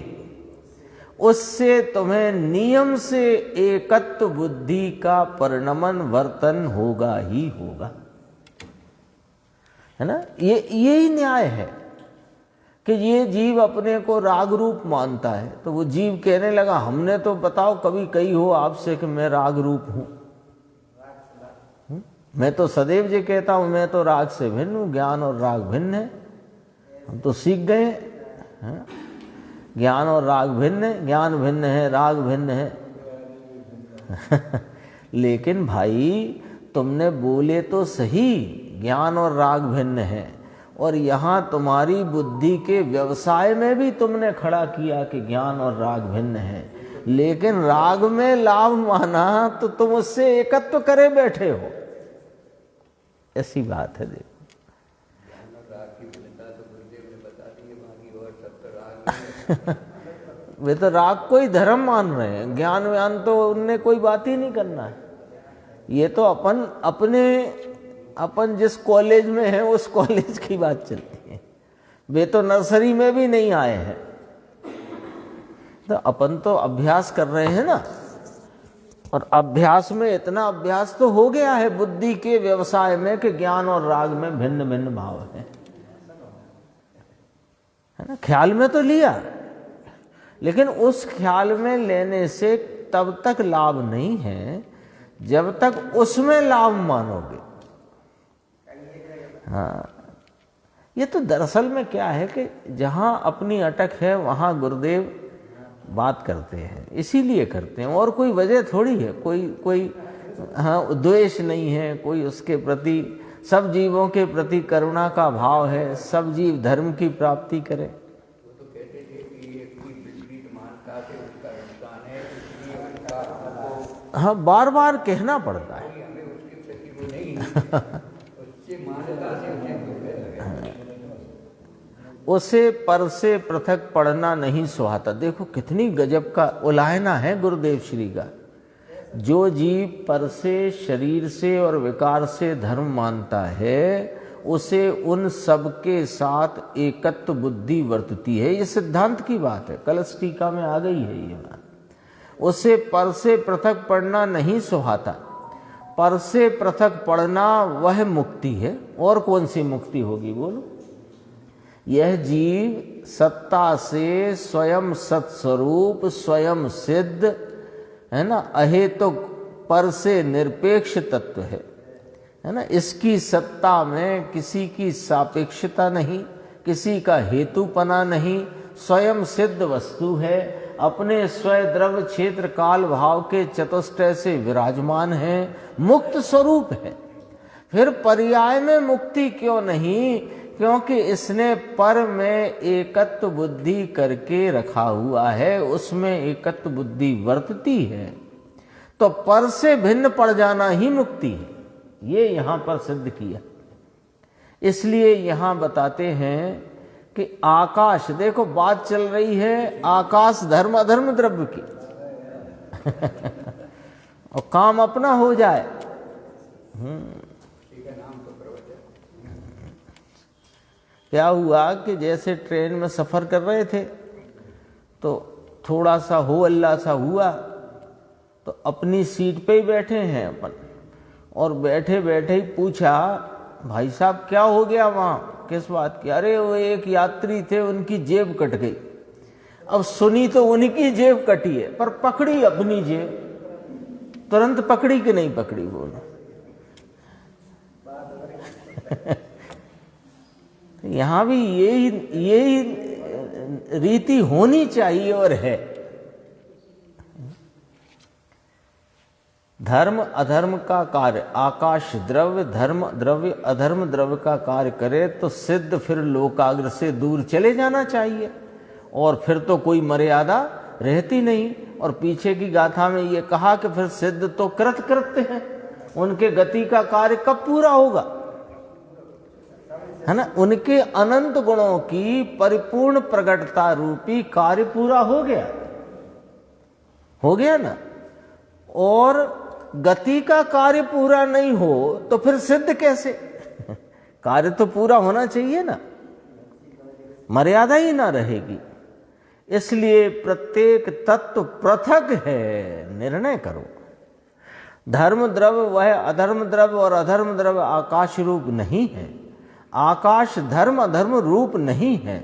उससे तुम्हें नियम से एकत्व बुद्धि का परिणमन वर्तन होगा ही होगा, है ना। ये ही न्याय है कि ये जीव अपने को राग रूप मानता है, तो वो जीव कहने लगा हमने तो बताओ कभी कही हो आपसे कि मैं राग रूप हूं। मैं तो सदैव जी कहता हूं मैं तो राग से भिन्न हूं, ज्ञान और राग भिन्न है। हम तो सीख गए हैं, ज्ञान और राग भिन्न है, ज्ञान भिन्न है, राग भिन्न है। लेकिन भाई तुमने बोले तो सही ज्ञान और राग भिन्न है, और यहां तुम्हारी बुद्धि के व्यवसाय में भी तुमने खड़ा किया कि ज्ञान और राग भिन्न है, लेकिन राग में लाभ माना तो तुम उससे एकत्व करे बैठे हो। ऐसी बात है। देखो वे तो राग को ही धर्म मान रहे हैं, ज्ञान व्यान तो उनने कोई बात ही नहीं करना है। ये तो अपन जिस कॉलेज में है उस कॉलेज की बात चलती है। वे तो नर्सरी में भी नहीं आए हैं, तो अपन तो अभ्यास कर रहे हैं ना। और अभ्यास में इतना अभ्यास तो हो गया है बुद्धि के व्यवसाय में कि ज्ञान और राग में भिन्न भिन्न भाव है ना। ख्याल में तो लिया, लेकिन उस ख्याल में लेने से तब तक लाभ नहीं है जब तक उसमें लाभ मानोगे। ये तो दरअसल में क्या है कि जहां अपनी अटक है वहां गुरुदेव बात करते हैं, इसीलिए करते हैं, और कोई वजह थोड़ी है। कोई द्वेष नहीं है, कोई उसके प्रति, सब जीवों के प्रति करुणा का भाव है, सब जीव धर्म की प्राप्ति करें। वो तो कहते थे कि एक की विपरीत मानता से उसका नुकसान है, इसलिए उनका हमको बार बार कहना पड़ता है। हमें उसके प्रति वो नहीं उससे मानता से उसे उसे पर से पृथक पढ़ना नहीं सुहाता। देखो कितनी गजब का उलाहना है गुरुदेव श्री का। जो जीव पर से, शरीर से और विकार से धर्म मानता है उसे उन सब के साथ एकत्व बुद्धि वर्तती है। ये सिद्धांत की बात है, कलश टीका में आ गई है ये बात। उसे पर से पृथक पढ़ना नहीं सुहाता। पर से पृथक पढ़ना वह मुक्ति है, और कौन सी मुक्ति होगी बोलो। यह जीव सत्ता से स्वयं सत्स्वरूप, स्वयं सिद्ध है ना, अहेतुक पर से निरपेक्ष तत्व है ना। इसकी सत्ता में किसी की सापेक्षता नहीं, किसी का हेतुपना नहीं, स्वयं सिद्ध वस्तु है, अपने स्वद्रव्य क्षेत्र काल भाव के चतुष्टय से विराजमान है, मुक्त स्वरूप है। फिर पर्याय में मुक्ति क्यों नहीं, क्योंकि इसने पर में एकत्व बुद्धि करके रखा हुआ है, उसमें एकत्व बुद्धि वर्तती है। तो पर से भिन्न पड़ जाना ही मुक्ति है, ये यहां पर सिद्ध किया। इसलिए यहां बताते हैं कि आकाश, देखो बात चल रही है आकाश धर्म अधर्म द्रव्य की और काम अपना हो जाए। क्या हुआ कि जैसे ट्रेन में सफ़र कर रहे थे तो थोड़ा सा हो अल्लाह सा हुआ, तो अपनी सीट पे ही बैठे हैं अपन, और बैठे बैठे ही पूछा, भाई साहब क्या हो गया वहाँ, किस बात की? अरे वो एक यात्री थे, उनकी जेब कट गई। अब सुनी तो उनकी जेब कटी है, पर पकड़ी अपनी जेब, तुरंत पकड़ी कि नहीं पकड़ी? बोलो। यहाँ भी यही रीति होनी चाहिए और है। धर्म अधर्म का कार्य आकाश द्रव्य, धर्म द्रव्य अधर्म द्रव्य का कार्य करे तो सिद्ध फिर लोकाग्र से दूर चले जाना चाहिए, और फिर तो कोई मर्यादा रहती नहीं। और पीछे की गाथा में ये कहा कि फिर सिद्ध तो कृत्य हैं, उनके गति का कार्य कब पूरा होगा, है ना? उनके अनंत गुणों की परिपूर्ण प्रकटता रूपी कार्य पूरा हो गया ना। और गति का कार्य पूरा नहीं हो तो फिर सिद्ध कैसे? कार्य तो पूरा होना चाहिए ना, मर्यादा ही ना रहेगी। इसलिए प्रत्येक तत्व पृथक है, निर्णय करो। धर्म द्रव्य वह अधर्म द्रव्य और अधर्म द्रव्य आकाश रूप नहीं है, आकाश धर्म अधर्म रूप नहीं है।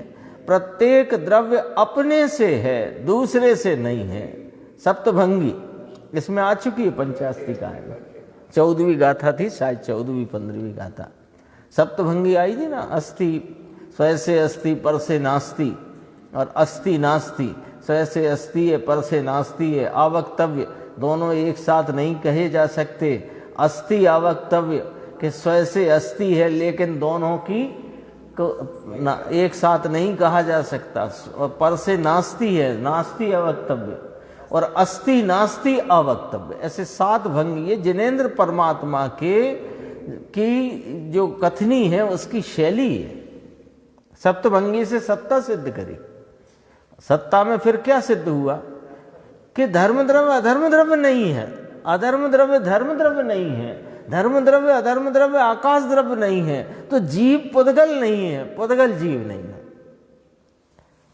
प्रत्येक द्रव्य अपने से है, दूसरे से नहीं है। सप्तभंगी इसमें आ चुकी है पंचास्तिका में, 14वीं गाथा थी शायद, 14वीं 15वीं गाथा। सप्तभंगी आई थी ना, अस्थि स्वय से अस्थि पर से नास्ति, और अस्थि नास्ति स्वय से अस्थि है पर से नास्ति है। आवक्तव्य दोनों एक साथ नहीं कहे जा सकते। अस्थि आवक्तव्य कि स्वय से अस्थि है, लेकिन दोनों की एक साथ नहीं कहा जा सकता। और पर से नास्ति है, नास्ति अवक्तव्य, और अस्थि नास्ति अवक्तव्य। ऐसे 7 भंगी है। जिनेंद्र परमात्मा की जो कथनी है उसकी शैली है। सप्तभंगी से सत्ता सिद्ध करी। सत्ता में फिर क्या सिद्ध हुआ कि धर्म द्रव्य अधर्म द्रव्य नहीं है, अधर्म द्रव्य धर्म द्रव्य नहीं है, धर्म द्रव्य अधर्म द्रव्य आकाश द्रव्य नहीं है, तो जीव पुद्गल नहीं है, पुद्गल जीव नहीं है।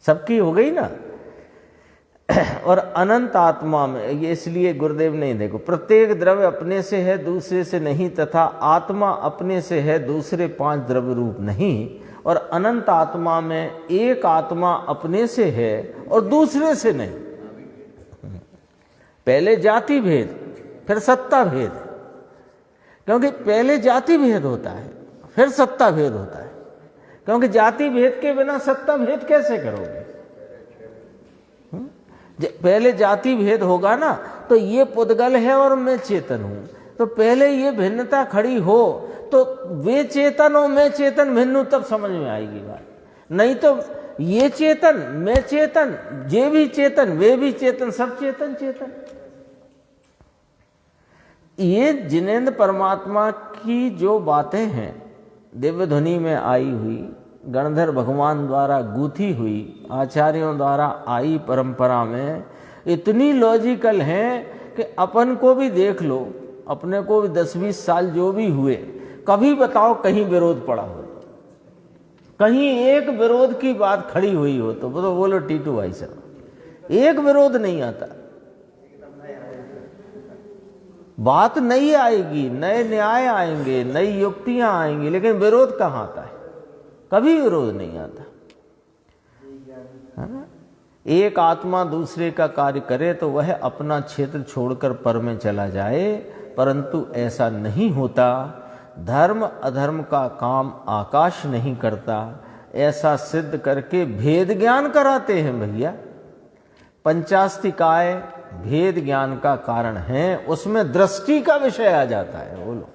सबकी हो गई ना। और अनंत आत्मा में ये इसलिए गुरुदेव ने देखो, प्रत्येक द्रव्य अपने से है, दूसरे से नहीं, तथा आत्मा अपने से है, दूसरे 5 द्रव्य रूप नहीं। और अनंत आत्मा में एक आत्मा अपने से है और दूसरे से नहीं। पहले जाति भेद, फिर सत्ता भेद, क्योंकि पहले जाति भेद होता है, फिर सत्ता भेद होता है। क्योंकि जाति भेद के बिना सत्ता भेद कैसे करोगे? पहले जाति भेद होगा ना, तो ये पुद्गल है और मैं चेतन हूं, तो पहले ये भिन्नता खड़ी हो तो वे चेतन और मैं चेतन भिन्न हूं, तब समझ में आएगी बात। नहीं तो ये चेतन मैं चेतन, ये भी चेतन वे भी चेतन, सब चेतन चेतन। ये जिनेंद्र परमात्मा की जो बातें हैं दिव्य ध्वनि में आई हुई, गणधर भगवान द्वारा गूंथी हुई, आचार्यों द्वारा आई परंपरा में, इतनी लॉजिकल हैं कि अपन को भी देख लो, अपने को भी 10-20 साल जो भी हुए, कभी बताओ कहीं विरोध पड़ा हो, कहीं एक विरोध की बात खड़ी हुई हो तो बोलो टीटू भाई साहब, एक विरोध नहीं आता। बात नई आएगी, नए न्याय आएंगे, नई युक्तियां आएंगी, लेकिन विरोध कहाँ आता है? कभी विरोध नहीं आता, है ना? एक आत्मा दूसरे का कार्य करे तो वह अपना क्षेत्र छोड़कर पर में चला जाए, परंतु ऐसा नहीं होता। धर्म अधर्म का काम आकाश नहीं करता, ऐसा सिद्ध करके भेद ज्ञान कराते हैं भैया। पंचास्तिकाय भेद ज्ञान का कारण है, उसमें दृष्टि का विषय आ जाता है। बोलो,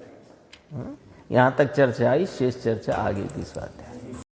यहाँ तक चर्चा आई, शेष चर्चा आगे की स्वाध्याय।